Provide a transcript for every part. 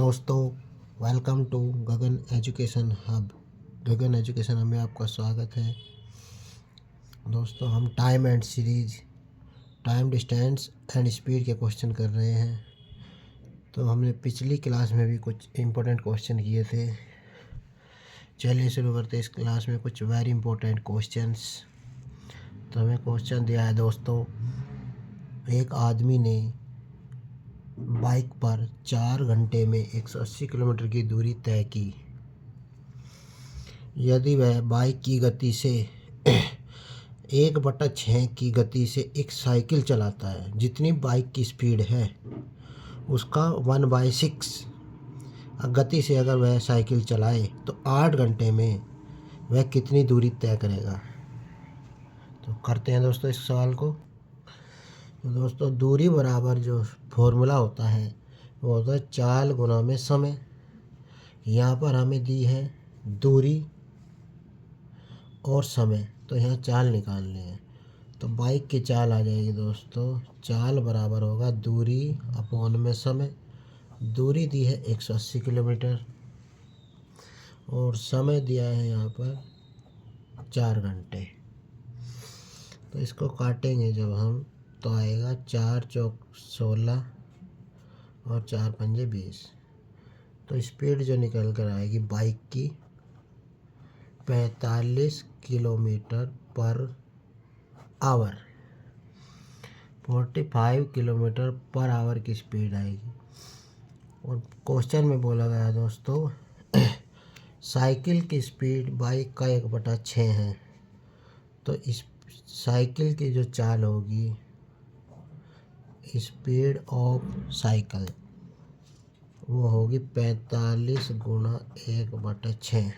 दोस्तों, welcome to Gagan education hub. Gagan education hub में आपका स्वागत है। दोस्तों, हम time and series, time, distance and speed के क्वेश्चन कर रहे हैं। तो हमने पिछली क्लास में भी कुछ इम्पोर्टेंट क्वेश्चन किए थे। चलिए शुरू करते हैं इस क्लास में कुछ वेरी इंपॉर्टेंट क्वेश्चंस। तो हमें क्वेश्चन दिया है दोस्तों, एक आदमी ने बाइक पर 4 घंटे में 180 किलोमीटर की दूरी तय की। यदि वह बाइक की गति से 1/6 की गति से एक साइकिल चलाता है, जितनी बाइक की स्पीड है उसका 1/6 गति से अगर वह साइकिल चलाए तो 8 घंटे में वह कितनी दूरी तय करेगा। तो करते हैं दोस्तों इस सवाल को। तो दोस्तों, दूरी बराबर जो फॉर्मूला होता है वो होता है चाल गुना में समय। यहाँ पर हमें दी है दूरी और समय, तो यहाँ चाल निकालनी है। तो बाइक की चाल आ जाएगी दोस्तों, चाल बराबर होगा दूरी अपॉन में समय। दूरी दी है 180 किलोमीटर और समय दिया है यहाँ पर 4 घंटे। तो इसको काटेंगे जब हम तो आएगा 4 चौक 16 और 4 पंजे 20। तो स्पीड जो निकल कर आएगी बाइक की 45 kilometre per hour, 45 kilometre per hour की स्पीड आएगी। और क्वेश्चन में बोला गया दोस्तों साइकिल की स्पीड बाइक का 1/6 है। तो इस साइकिल की जो चाल होगी, स्पीड ऑफ साइकिल, वो होगी 45 गुणा 1/6।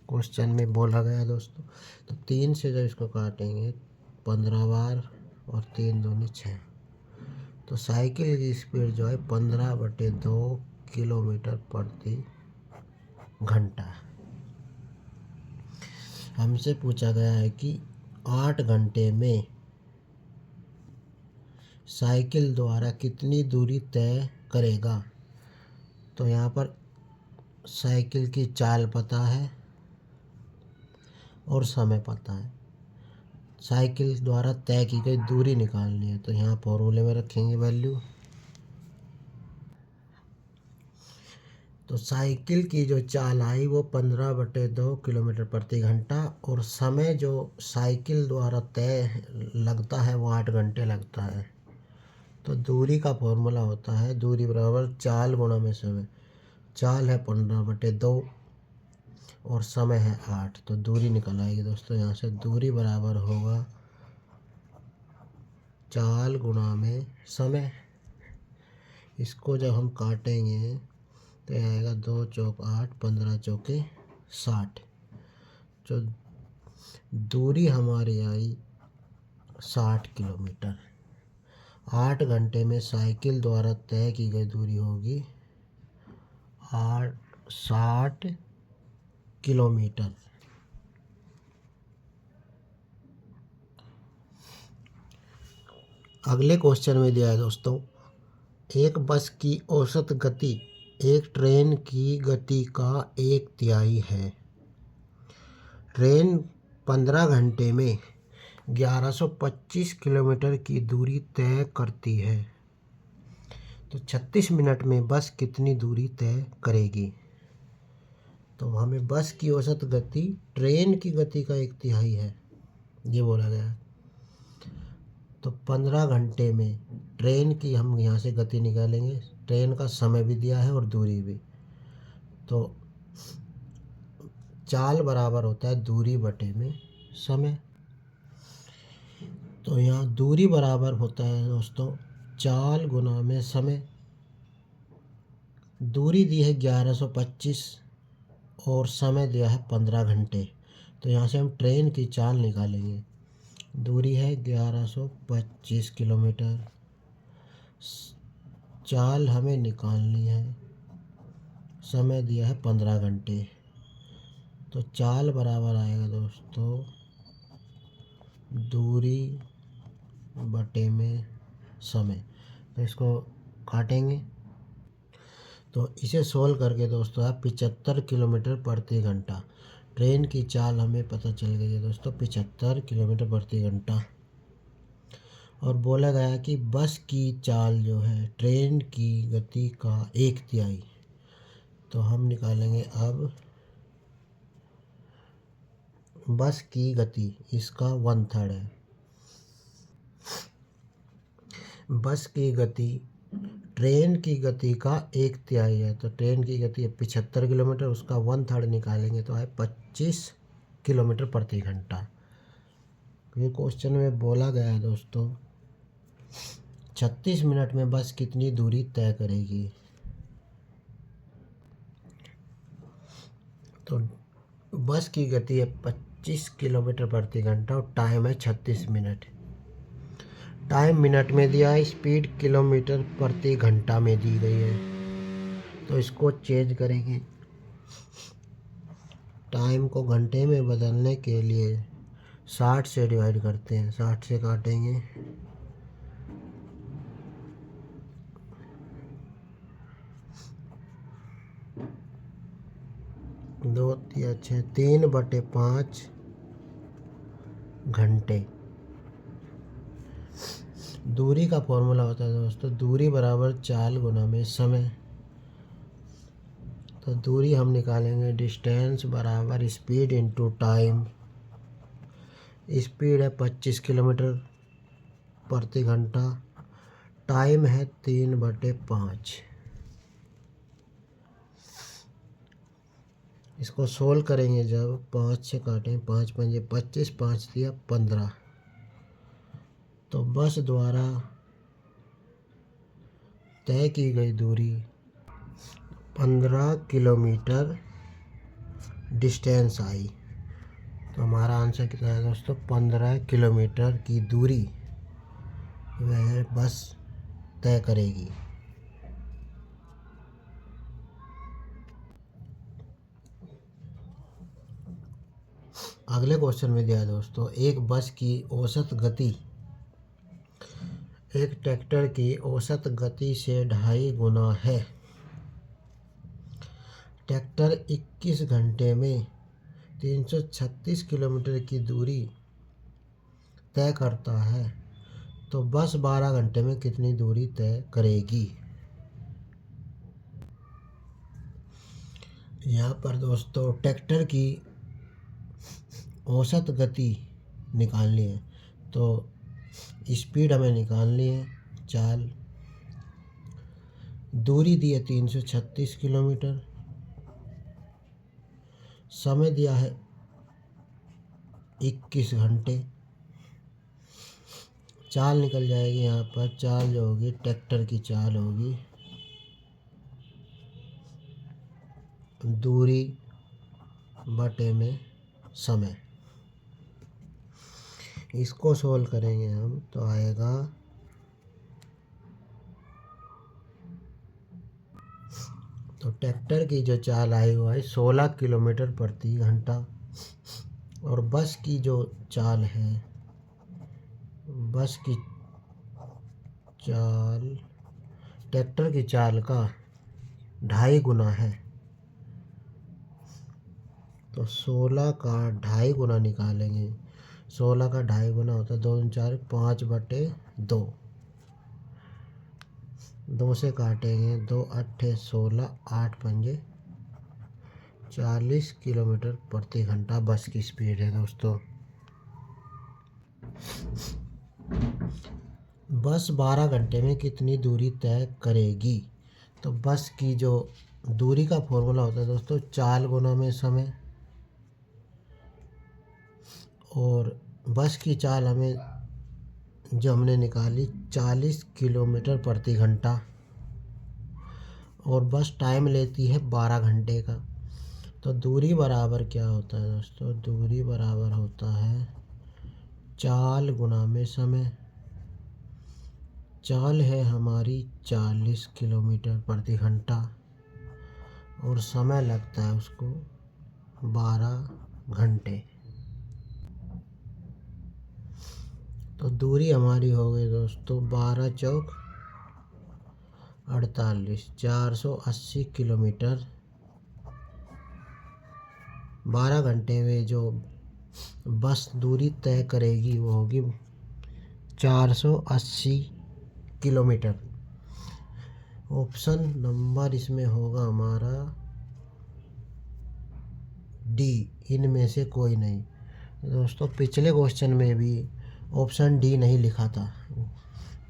क्वेश्चन में बोला गया दोस्तों। तो 3 से जब इसको काटेंगे 15 बार और 3 दूनी 6। तो साइकिल की स्पीड जो है 15/2 किलोमीटर प्रति घंटा। हमसे पूछा गया है कि 8 घंटे में साइकिल द्वारा कितनी दूरी तय करेगा। तो यहाँ पर साइकिल की चाल पता है और समय पता है। साइकिल द्वारा तय की गई दूरी निकालनी है, तो यहाँ फॉर्मूले में रखेंगे वैल्यू। तो साइकिल की जो चाल आई वो 15/2 किलोमीटर प्रति घंटा और समय जो साइकिल द्वारा तय लगता है वो 8 घंटे लगता है। तो दूरी का फॉर्मूला होता है दूरी बराबर चाल गुणा में समय। चाल है 15/2 और समय है 8। तो दूरी निकल आएगी दोस्तों यहाँ से। दूरी बराबर होगा चाल गुणा में समय। इसको जब हम काटेंगे तो आएगा 2 चौक 8, 15 चौके 60। जो दूरी हमारी आई 60 किलोमीटर। 8 घंटे में साइकिल द्वारा तय की गई दूरी होगी 60 किलोमीटर। अगले क्वेश्चन में दिया है दोस्तों, एक बस की औसत गति एक ट्रेन की गति का 1/3 है। ट्रेन 15 घंटे में 1125 किलोमीटर की दूरी तय करती है। तो 36 मिनट में बस कितनी दूरी तय करेगी। तो हमें बस की औसत गति ट्रेन की गति का 1/3 है, ये बोला गया। तो 15 घंटे में ट्रेन की हम यहाँ से गति निकालेंगे। ट्रेन का समय भी दिया है और दूरी भी। तो चाल बराबर होता है दूरी बटे में समय। तो यहाँ दूरी बराबर होता है दोस्तों चाल गुना में समय। दूरी दी है 1125 और समय दिया है 15 घंटे। तो यहाँ से हम ट्रेन की चाल निकालेंगे। दूरी है 1125 किलोमीटर, चाल हमें निकालनी है, समय दिया है 15 घंटे। तो चाल बराबर आएगा दोस्तों दूरी बटे में समय। तो इसको काटेंगे तो इसे सोल्व करके दोस्तों है 75 किलोमीटर प्रति घंटा। ट्रेन की चाल हमें पता चल गई है दोस्तों 75 किलोमीटर प्रति घंटा। और बोला गया कि बस की चाल जो है ट्रेन की गति का 1/3। तो हम निकालेंगे अब बस की गति, इसका 1/3 है। बस की गति ट्रेन की गति का 1/3 है। तो ट्रेन की गति है 75 किलोमीटर, उसका 1/3 निकालेंगे तो है 25 किलोमीटर प्रति घंटा। ये क्वेश्चन में बोला गया है दोस्तों 36 मिनट में बस कितनी दूरी तय करेगी। तो बस की गति है 25 किलोमीटर प्रति घंटा और टाइम है 36 मिनट। टाइम मिनट में दिया है, स्पीड किलोमीटर प्रति घंटा में दी गई है। तो इसको चेंज करेंगे, टाइम को घंटे में बदलने के लिए 60 से डिवाइड करते हैं, 60 से काटेंगे 2 या 6 3/5 घंटे। दूरी का फॉर्मूला होता है दोस्तों दूरी बराबर चाल गुना में समय। तो दूरी हम निकालेंगे डिस्टेंस बराबर स्पीड इनटू टाइम। स्पीड है 25 किलोमीटर प्रति घंटा, टाइम है 3/5। इसको सोल्व करेंगे जब 5 से काटें, 5 पंजे 25, 5 दिया 15। तो बस द्वारा तय की गई दूरी 15 किलोमीटर डिस्टेंस आई। तो हमारा आंसर कितना है दोस्तों 15 किलोमीटर की दूरी वह बस तय करेगी। अगले क्वेश्चन में दिया है दोस्तों एक बस की औसत गति एक ट्रैक्टर की औसत गति से 2.5 गुना है। ट्रैक्टर 21 घंटे में 336 किलोमीटर की दूरी तय करता है, तो बस 12 घंटे में कितनी दूरी तय करेगी। यहाँ पर दोस्तों ट्रैक्टर की औसत गति निकालनी है, तो स्पीड हमें निकालनी है, चाल, दूरी दी है 336 किलोमीटर, समय दिया है 21 घंटे। चाल निकल जाएगी, यहाँ पर चाल जो होगी ट्रैक्टर की चाल होगी दूरी बटे में समय। इसको सोल्व करेंगे हम तो आएगा तो ट्रैक्टर की जो चाल आई हुआ है 16 किलोमीटर प्रति घंटा और बस की जो चाल है बस की चाल ट्रैक्टर की चाल का 2.5 गुना है। तो 16 का 2.5 गुना निकालेंगे, 16 का 2.5 गुना होता है 2 दूनी 4 5/2। 2 से काटेंगे 2 8 16 8 पंजे 40 किलोमीटर प्रति घंटा बस की स्पीड है दोस्तों। बस 12 घंटे में कितनी दूरी तय करेगी। तो बस की जो दूरी का फॉर्मूला होता है दोस्तों चाल गुना में समय, और बस की चाल हमें जो हमने निकाली 40 किलोमीटर प्रति घंटा और बस टाइम लेती है 12 घंटे का। तो दूरी बराबर क्या होता है दोस्तों दूरी बराबर होता है चाल गुना में समय। चाल है हमारी 40 किलोमीटर प्रति घंटा और समय लगता है उसको 12 घंटे। तो दूरी हमारी हो गई दोस्तों 12 चौक 48 480 किलोमीटर 12 घंटे में जो बस दूरी तय करेगी वो होगी 480 किलोमीटर। ऑप्शन नंबर इसमें होगा हमारा डी, इनमें से कोई नहीं। दोस्तों पिछले क्वेश्चन में भी ऑप्शन डी नहीं लिखा था,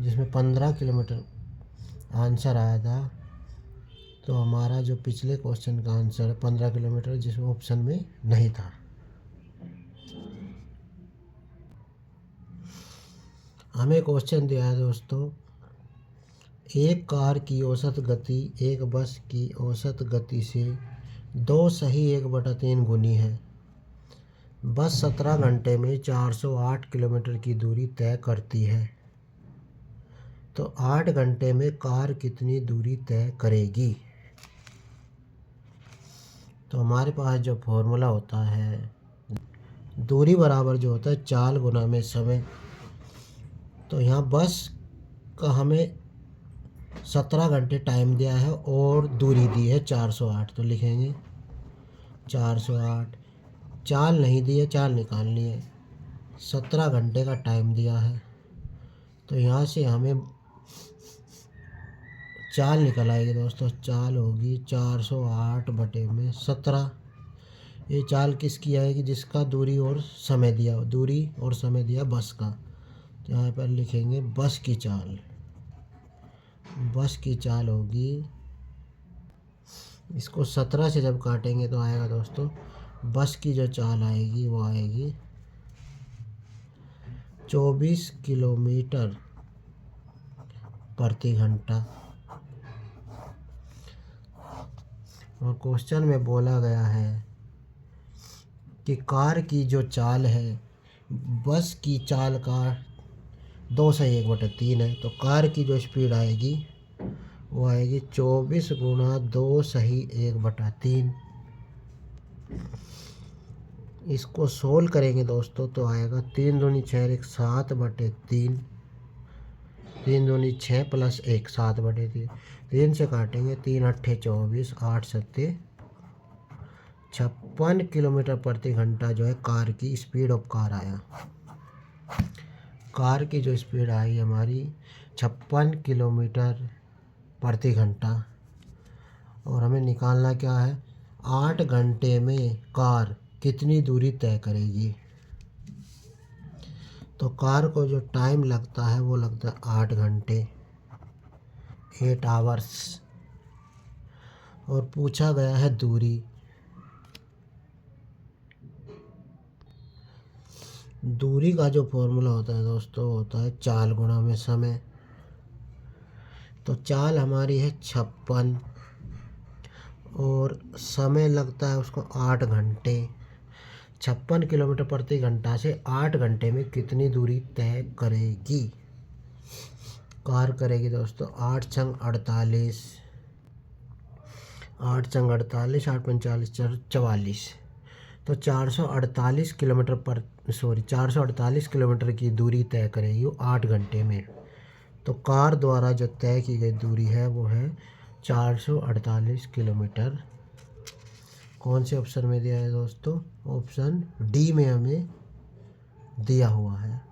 जिसमें 15 किलोमीटर आंसर आया था। तो हमारा जो पिछले क्वेश्चन का आंसर है 15 किलोमीटर, जिसमें ऑप्शन में नहीं था। हमें क्वेश्चन दिया है दोस्तों, एक कार की औसत गति एक बस की औसत गति से 2 सही 1/3 गुनी है। बस 17 घंटे में 408 किलोमीटर की दूरी तय करती है, तो 8 घंटे में कार कितनी दूरी तय करेगी। तो हमारे पास जो फॉर्मूला होता है, दूरी बराबर जो होता है चाल गुना में समय। तो यहाँ बस का हमें 17 घंटे टाइम दिया है और दूरी दी है 408, तो लिखेंगे 408। चाल नहीं दी है, चाल निकालनी है। 17 घंटे का टाइम दिया है, तो यहाँ से हमें चाल निकल आएगी दोस्तों। चाल होगी 408 बटे में 17। ये चाल किसकी आएगी, जिसका दूरी और समय दिया, दूरी और समय दिया बस का। तो यहाँ पर लिखेंगे बस की चाल। बस की चाल होगी, इसको 17 से जब काटेंगे तो आएगा दोस्तों, बस की जो चाल आएगी वो आएगी 24 किलोमीटर प्रति घंटा। और क्वेश्चन में बोला गया है कि कार की जो चाल है बस की चाल का 2 सही 1/3 है, तो कार की जो स्पीड आएगी वो आएगी 24 गुणा 2 सही 1/3। इसको सोल्व करेंगे दोस्तों तो आएगा 3 दूनी 6 7/3। 3 दूनी 6 प्लस 1 7/3। 3 से काटेंगे, 3 अट्ठे 24, 8 सत्ते 56 किलोमीटर प्रति घंटा जो है कार की स्पीड ऑफ कार आया। कार की जो स्पीड आई हमारी 56 किलोमीटर प्रति घंटा। और हमें निकालना क्या है, 8 घंटे में कार कितनी दूरी तय करेगी। तो कार को जो टाइम लगता है वो लगता है 8 घंटे, 8 आवर्स। और पूछा गया है दूरी। दूरी का जो फॉर्मूला होता है दोस्तों होता है चाल गुणा में समय। तो चाल हमारी है 56 और समय लगता है उसको 8 घंटे। 56 किलोमीटर प्रति घंटा से 8 घंटे में कितनी दूरी तय करेगी। कार करेगी दोस्तों 8 छंग 48, 8 छंग 48, 8 45 44। तो 448 किलोमीटर की दूरी तय करेगी वो 8 घंटे में। तो कार द्वारा जो तय की गई दूरी है वो है 448 किलोमीटर। कौन से ऑप्शन में दिया है दोस्तों, ऑप्शन डी में हमें दिया हुआ है।